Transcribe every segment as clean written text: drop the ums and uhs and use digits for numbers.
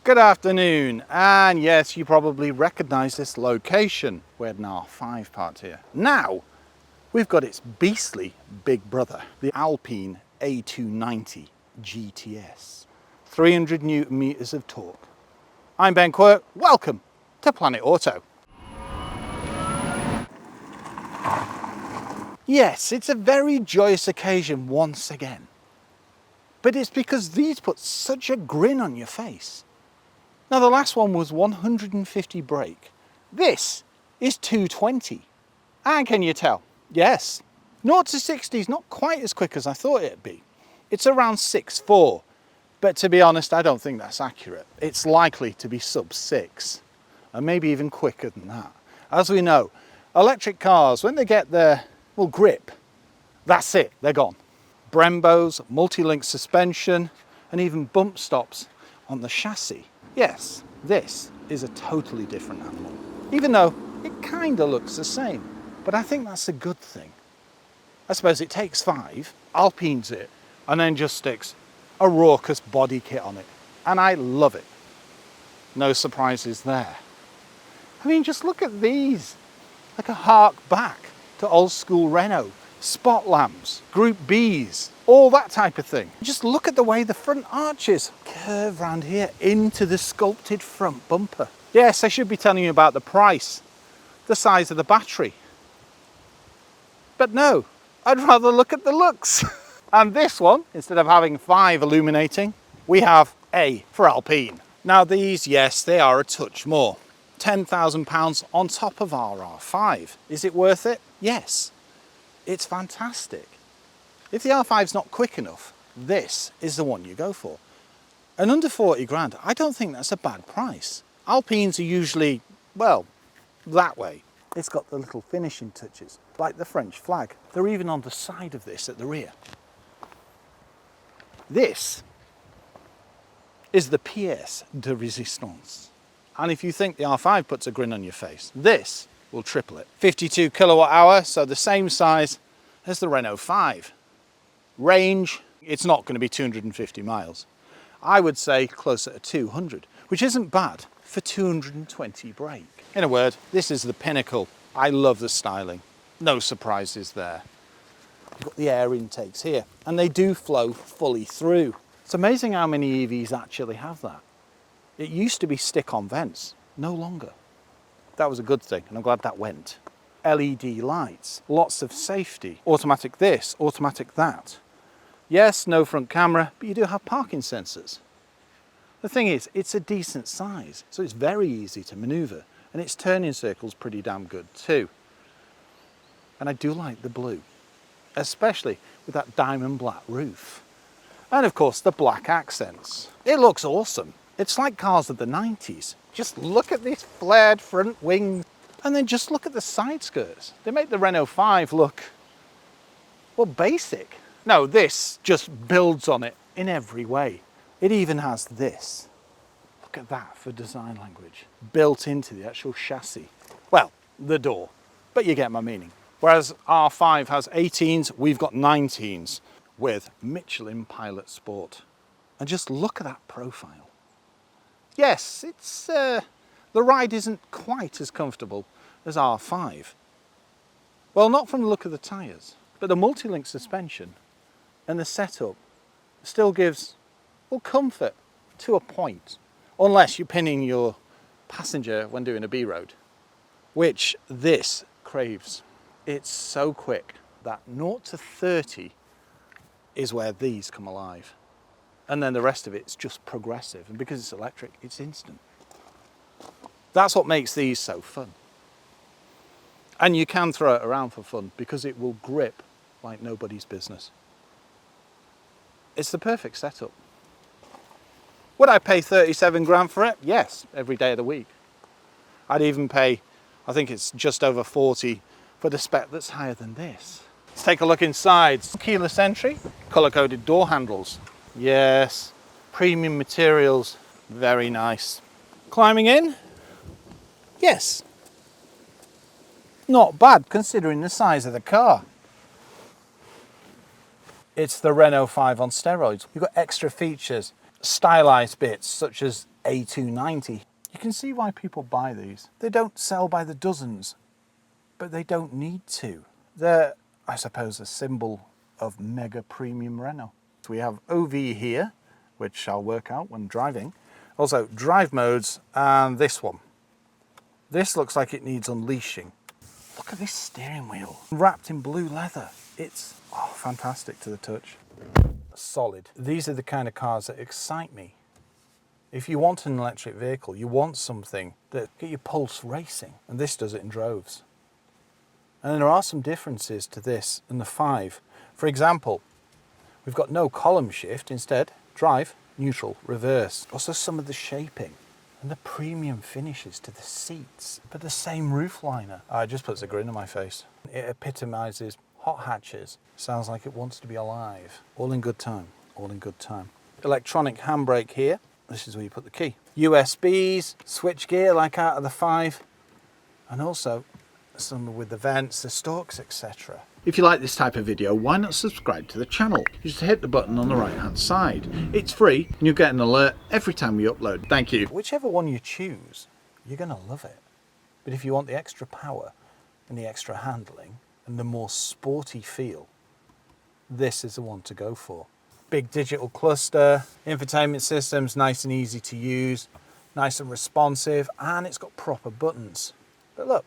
Good afternoon, and yes, you probably recognise this location. We had an R5 parked here. Now, we've got its beastly big brother, the Alpine A290 GTS. 300 Newton meters of torque. I'm Ben Quirk, welcome to Planet Auto. Yes, it's a very joyous occasion once again. But it's because these put such a grin on your face. Now the last one was 150 brake. This is 220. And can you tell? Yes, 0 to 60 is not quite as quick as I thought it'd be. It's around 6.4, but to be honest, I don't think that's accurate. It's likely to be sub 6, and maybe even quicker than that. As we know, electric cars, when they get their, grip, that's it, they're gone. Brembos, multi-link suspension, and even bump stops on the chassis. Yes, this is a totally different animal, even though it kind of looks the same. But I think that's a good thing. I suppose it takes 5, Alpines it, and then just sticks a raucous body kit on it. And I love it. No surprises there. I mean, just look at these. Like a hark back to old school Renault. Spot lamps, Group Bs, all that type of thing. Just look at the way the front arches curve round here into the sculpted front bumper. Yes, I should be telling you about the price, the size of the battery. But no, I'd rather look at the looks. And this one, instead of having 5 illuminating, we have A for Alpine. Now these, yes, they are a touch more. £10,000 on top of our R5. Is it worth it? Yes. It's fantastic. If the R5's not quick enough, this is the one you go for. And under 40 grand, I don't think that's a bad price. Alpines are usually, well, that way. It's got the little finishing touches, like the French flag. They're even on the side of this at the rear. This is the pièce de résistance. And if you think the R5 puts a grin on your face, this will triple it. 52 kilowatt hour, so the same size as the Renault 5. Range, it's not going to be 250 miles. I would say closer to 200, which isn't bad for 220 brake. In a word, this is the pinnacle. I love the styling. No surprises there. You've got the air intakes here, and they do flow fully through. It's amazing how many EVs actually have that. It used to be stick-on vents, no longer. That was a good thing, and I'm glad that went. LED lights, lots of safety, automatic this, automatic that. Yes, no front camera, but you do have parking sensors. The thing is, it's a decent size, so it's very easy to maneuver, and its turning circle's pretty damn good too. And I do like the blue, especially with that diamond black roof. And of course, the black accents. It looks awesome. It's like cars of the 90s. Just look at this flared front wing, and then just look at the side skirts. They make the Renault 5 look, well, basic. No, this just builds on it in every way. It even has this. Look at that for design language. Built into the actual chassis. Well, the door, but you get my meaning. Whereas R5 has 18s, we've got 19s with Michelin Pilot Sport. And just look at that profile. Yes, it's the ride isn't quite as comfortable as R5. Well, not from the look of the tyres, but the multi-link suspension and the setup still gives, well, comfort to a point, unless you're pinning your passenger when doing a B road, which this craves. It's so quick that 0 to 30 is where these come alive. And then the rest of it's just progressive. And because it's electric, it's instant. That's what makes these so fun. And you can throw it around for fun because it will grip like nobody's business. It's the perfect setup. Would I pay 37 grand for it? Yes, every day of the week. I'd even pay, I think it's just over 40 for the spec that's higher than this. Let's take a look inside. Keyless entry, colour-coded door handles. Yes, premium materials, very nice. Climbing in, yes, not bad considering the size of the car. It's the Renault 5 on steroids. You've got extra features, stylized bits such as A290. You can see why people buy these. They don't sell by the dozens, but they don't need to. They're, I suppose, a symbol of mega premium Renault. So we have OV here, which I'll work out when driving. Also, drive modes, and this one. This looks like it needs unleashing. Look at this steering wheel, wrapped in blue leather. It's fantastic to the touch. Solid. These are the kind of cars that excite me. If you want an electric vehicle, you want something that get your pulse racing, and this does it in droves. And there are some differences to this and the 5. For example, we've got no column shift, instead drive, neutral, reverse. Also some of the shaping and the premium finishes to the seats, but the same roof liner. It just puts a grin on my face. It epitomizes hot hatches. Sounds like it wants to be alive. All in good time, all in good time. Electronic handbrake here. This is where you put the key. USBs, switch gear like out of the 5, and also some with the vents, the stalks, etc. If you like this type of video, why not subscribe to the channel? You just hit the button on the right hand side. It's free and you'll get an alert every time we upload. Thank you. Whichever one you choose, you're going to love it. But if you want the extra power and the extra handling and the more sporty feel, this is the one to go for. Big digital cluster, infotainment system's nice and easy to use, nice and responsive, and it's got proper buttons. But look,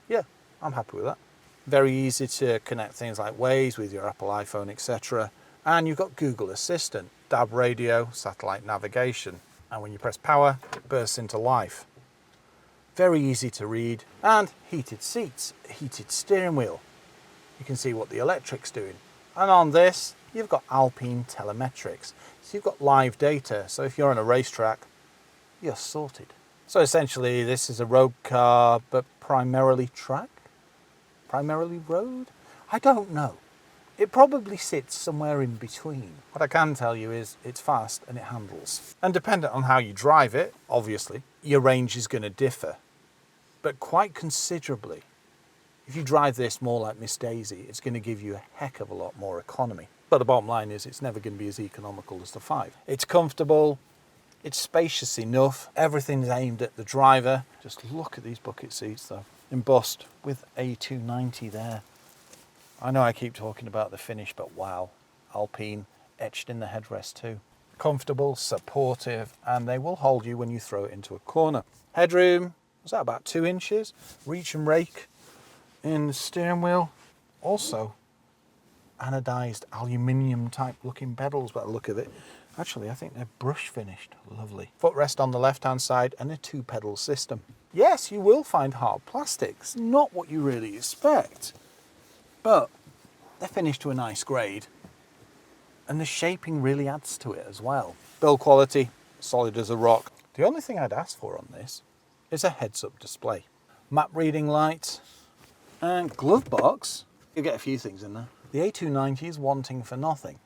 yeah, I'm happy with that. Very easy to connect things like Waze with your Apple iPhone, etc. And you've got Google Assistant, DAB radio, satellite navigation. And when you press power, it bursts into life. Very easy to read, and heated seats, heated steering wheel. You can see what the electric's doing. And on this, you've got Alpine telemetrics. So you've got live data. So if you're on a racetrack, you're sorted. So essentially, this is a road car, but primarily track? Primarily road? I don't know. It probably sits somewhere in between. What I can tell you is it's fast and it handles. And dependent on how you drive it, obviously, your range is going to differ, but quite considerably. If you drive this more like Miss Daisy, it's going to give you a heck of a lot more economy. But the bottom line is it's never going to be as economical as the 5. It's comfortable, it's spacious enough, everything's aimed at the driver. Just look at these bucket seats though. Embossed with A290 there. I know I keep talking about the finish, but wow, Alpine etched in the headrest too. Comfortable, supportive, and they will hold you when you throw it into a corner. Headroom, was that about 2 inches? Reach and rake in the steering wheel. Also, anodized aluminium type looking pedals by the look of it. Actually, I think they're brush finished. Lovely. Footrest on the left hand side and a 2-pedal system. Yes, you will find hard plastics, not what you really expect, but they're finished to a nice grade and the shaping really adds to it as well. Build quality, solid as a rock. The only thing I'd ask for on this is a heads-up display. Map reading light and glove box. You get a few things in there. The A290 is wanting for nothing,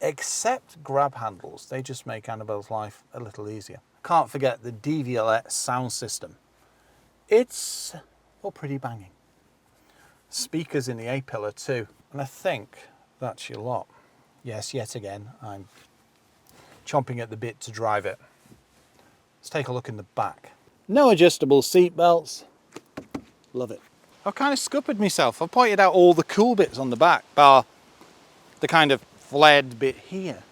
except grab handles. They just make Annabelle's life a little easier. Can't forget the DVLS sound system. It's pretty banging. Speakers in the A-pillar too, and I think that's your lot. Yes, yet again, I'm chomping at the bit to drive it. Let's take a look in the back. No adjustable seat belts. Love it. I've kind of scuppered myself. I've pointed out all the cool bits on the back, bar the kind of flared bit here.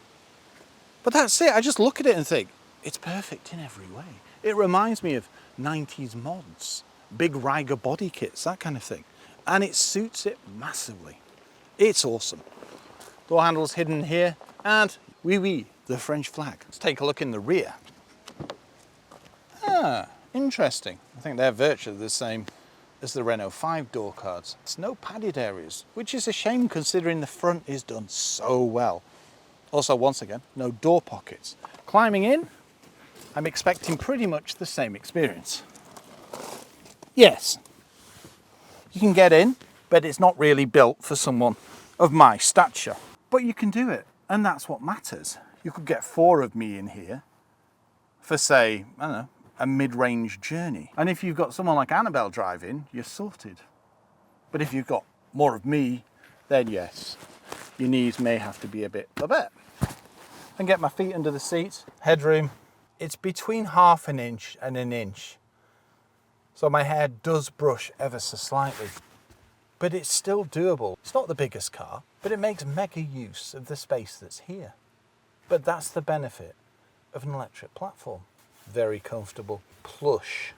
But that's it. I just look at it and think, it's perfect in every way. It reminds me of 90s mods, big Riger body kits, that kind of thing. And it suits it massively. It's awesome. Door handles hidden here, and oui, the French flag. Let's take a look in the rear. Interesting. I think they're virtually the same as the Renault 5 door cards. It's no padded areas, which is a shame considering the front is done so well. Also, once again, no door pockets. Climbing in, I'm expecting pretty much the same experience. Yes, you can get in, but it's not really built for someone of my stature. But you can do it, and that's what matters. You could get 4 of me in here for, say, I don't know, a mid-range journey. And if you've got someone like Annabelle driving, you're sorted. But if you've got more of me, then yes, your knees may have to be a bit. And get my feet under the seat. Headroom, It's between half an inch and an inch. So my hair does brush ever so slightly, but it's still doable. It's not the biggest car, but it makes mega use of the space that's here. But that's the benefit of an electric platform. Very comfortable, plush.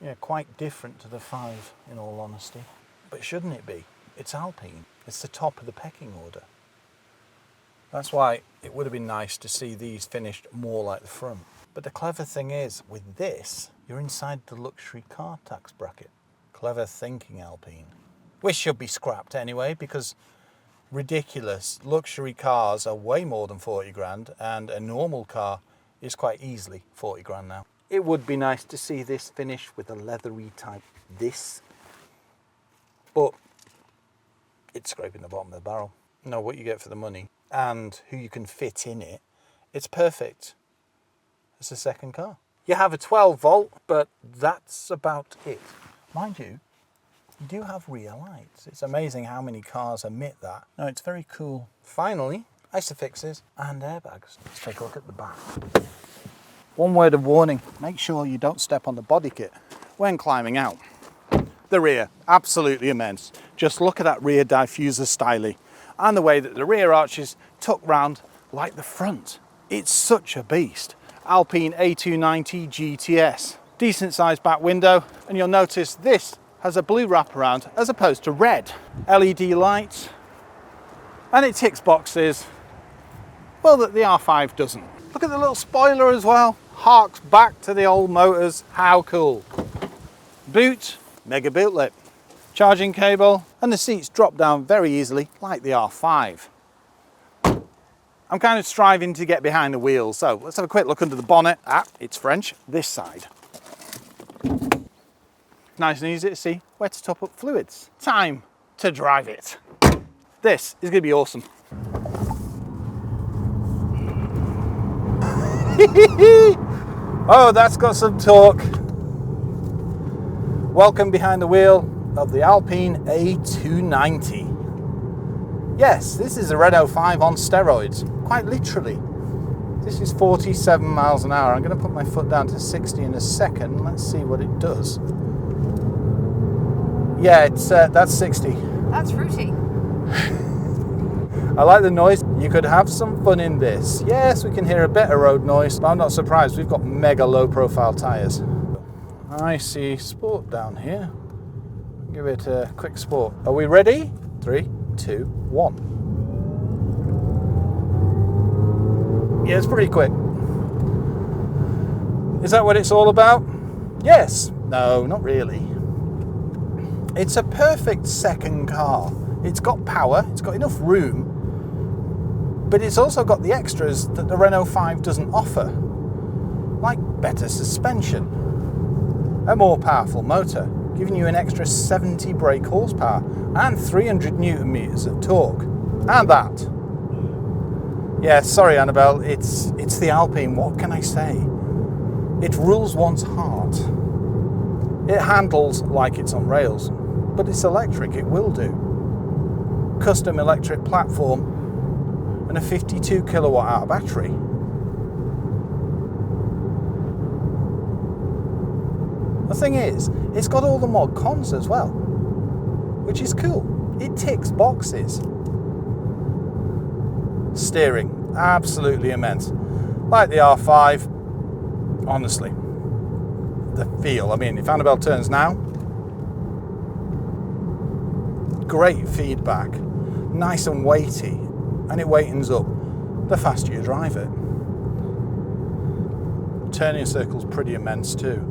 Yeah, quite different to the 5 in all honesty. But shouldn't it be? It's Alpine. It's the top of the pecking order. That's why it would have been nice to see these finished more like the front. But the clever thing is, with this, you're inside the luxury car tax bracket. Clever thinking, Alpine. Which should be scrapped anyway, because ridiculous luxury cars are way more than 40 grand, and a normal car is quite easily 40 grand now. It would be nice to see this finish with a leathery type this, but it's scraping the bottom of the barrel. Know what you get for the money and who you can fit in it. It's perfect as a second car. You have a 12 volt, but that's about it. Mind you, you do have rear lights. It's amazing how many cars omit that. No, it's very cool. Finally, isofixes and airbags. Let's take a look at the back. One word of warning, make sure you don't step on the body kit when climbing out. The rear, absolutely immense. Just look at that rear diffuser styling and the way that the rear arches tuck round like the front. It's such a beast. Alpine A290 GTS. Decent sized back window, and you'll notice this has a blue wraparound as opposed to red. LED lights, and it ticks boxes, well, that the R5 doesn't. Look at the little spoiler as well. Harks back to the old motors. How cool. Boot, mega boot lip. Charging cable, and the seats drop down very easily like the R5. I'm kind of striving to get behind the wheel, so let's have a quick look under the bonnet. It's French, this side. Nice and easy to see where to top up fluids. Time to drive it. This is going to be awesome. Oh, that's got some torque. Welcome behind the wheel of the Alpine A290. Yes, this is a Renault 5 on steroids, quite literally. This is 47 miles an hour. I'm going to put my foot down to 60 in a second. Let's see what it does. Yeah, that's 60. That's fruity. I like the noise. You could have some fun in this. Yes, we can hear a bit of road noise, but I'm not surprised. We've got mega low profile tyres. I see sport down here. Give it a quick sport. Are we ready? 3, 2, 1. Yeah, it's pretty quick. Is that what it's all about? Yes. No, not really. It's a perfect second car. It's got power, it's got enough room, but it's also got the extras that the Renault 5 doesn't offer, like better suspension, a more powerful motor, giving you an extra 70 brake horsepower and 300 newton meters of torque. And that. Yeah, sorry Annabelle, it's the Alpine, what can I say? It rules one's heart. It handles like it's on rails, but it's electric, it will do. Custom electric platform and a 52 kilowatt hour battery. The thing is, it's got all the mod cons as well, which is cool. It ticks boxes. Steering, absolutely immense. Like the R5, honestly. The feel, I mean, if Annabelle turns now, great feedback, nice and weighty, and it weightens up the faster you drive it. Turning circle's pretty immense too.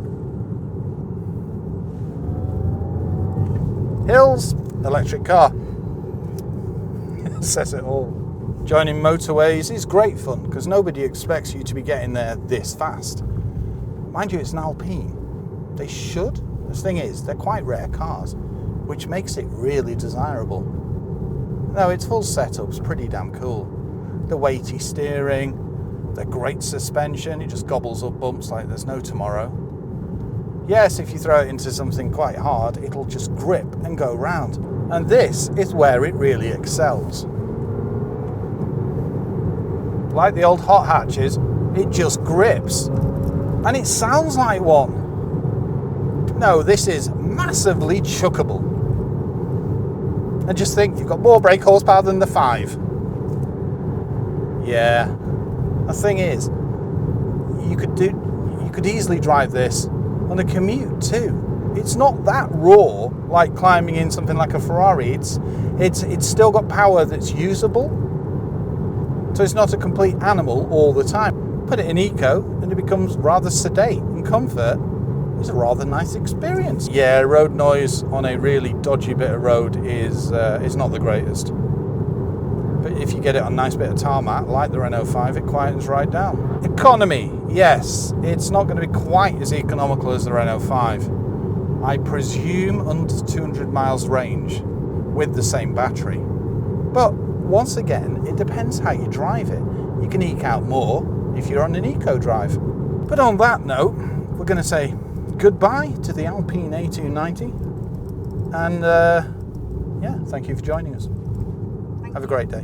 Hills, electric car. Says it all. Joining motorways is great fun because nobody expects you to be getting there this fast. Mind you, it's an Alpine. They should. The thing is, they're quite rare cars, which makes it really desirable. No, its full setup's pretty damn cool. The weighty steering, the great suspension, it just gobbles up bumps like there's no tomorrow. Yes, if you throw it into something quite hard, it'll just grip and go round. And this is where it really excels. Like the old hot hatches, it just grips. And it sounds like one. No, this is massively chuckable. And just think, you've got more brake horsepower than the 5. Yeah. The thing is, you could easily drive this on a commute too. It's not that raw like climbing in something like a Ferrari. It's still got power that's usable. So it's not a complete animal all the time. Put it in eco and it becomes rather sedate, and comfort is a rather nice experience. Yeah, road noise on a really dodgy bit of road is not the greatest. But if you get it on a nice bit of tarmac, like the Renault 5, it quietens right down. Economy, yes, it's not going to be quite as economical as the Renault 5. I presume under 200 miles range with the same battery. But once again, it depends how you drive it. You can eke out more if you're on an eco drive. But on that note, we're going to say goodbye to the Alpine A290. And yeah, thank you for joining us. Have a great day.